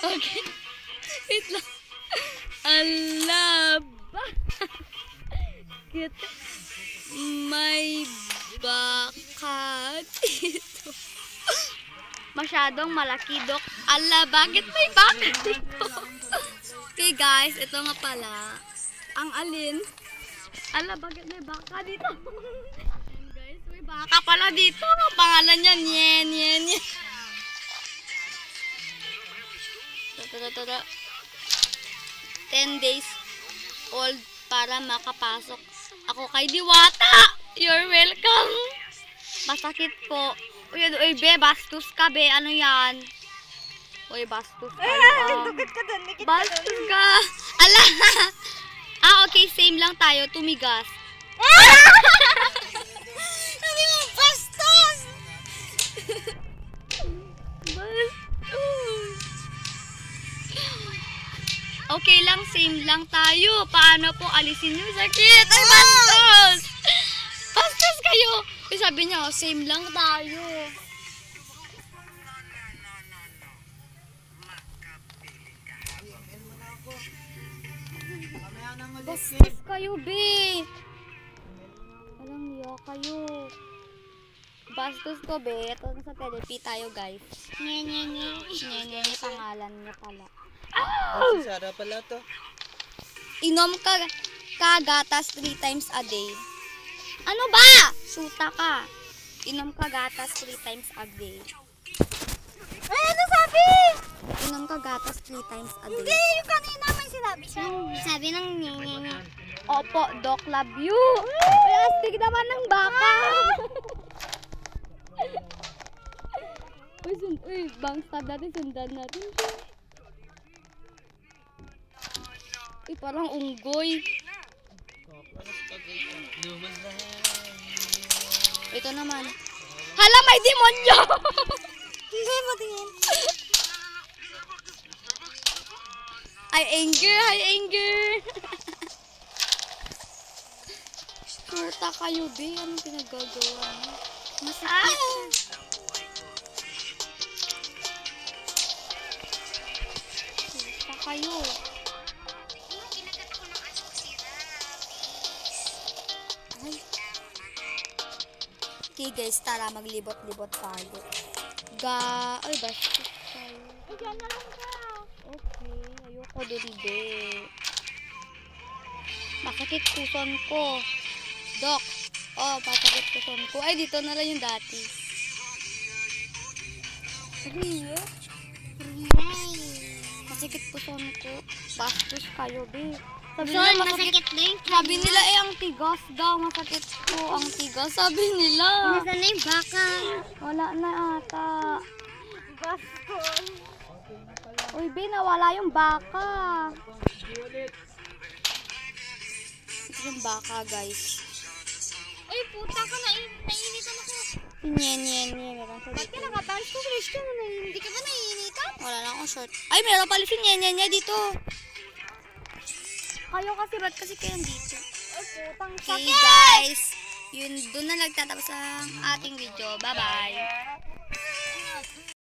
Okay. Wait lang. Alaba. Cute. May baka dito. Masyadong malaki, Dok. Ala, bakit may baka dito? Okay, guys. Ito nga pala. Ang alin. Ala, bakit may baka dito? And guys, may baka pala dito. Pangalan niya, Nyen. Tada. 10 days old para makapasok ako kay Diwata. You're welcome. Masakit po. Uy, be, bastos ka, be. Ano yan? Uy, bastos ka. Dukit ka dun. Bastos ka. Ala. Okay, same lang tayo. Tumigas. Sabi mo, bastos! Okay lang, same lang tayo. Paano po alisin yung sakit? Ay, bastos! Bastos kayo! Sabi niya, same lang tayo. Bastos kayo, be. Alam niyo, kayo. Bastos ko, be. Ito sa Telepi tayo, guys. Nye, pangalan niya pala. Oh! Sara pala to. Inom ka gatas 3 times a day. Ano ba? Suta ka. Inom ka gatas 3 times a day. Ay, ano sabi? Inom ka gatas 3 times a day. Hindi, yung kanina may sinabi siya. Sabi ng nyenyenye. Opo, Doc, love you. Plastic naman ng baka. Uy, bangstad natin, sundan natin. Uy, parang unggoy. Ito naman. Hala, may demonyo! Hindi mo tingin. Hi, anger! Suta kayo, be. Anong pinagagawa mo? Masakit. Suta kayo. Okay guys, tara maglibot-libot tayo. Ay, bastos tayo. Diyan na lang ka. Okay, ayoko dulde. Masakit puson ko. Doc, masakit puson ko. Ay, dito na lang yung dati. Rio? Masakit puson ko. Bastos kayo, be. Sabi So, nila masakit din. Sabi nila ang tigas daw. Masakit ko ang tigas. Sabi nila. Nasaan na yung baka? Wala na ata. Bastos. Uy, be, nawala yung baka. Ito yung baka, guys. Ay, puta ka na. Naiinitan ako. Nyen. Ba't ka nakataas ko, Christian? Hindi ka ba naiinitan? Wala lang akong short. Ay, meron pala si Nyen dito. Kayo kasi, ba't kasi kayo dito? Ay, putang Okay, sakit! guys. Yun, doon na nagtatapos ang ating video. Bye-bye.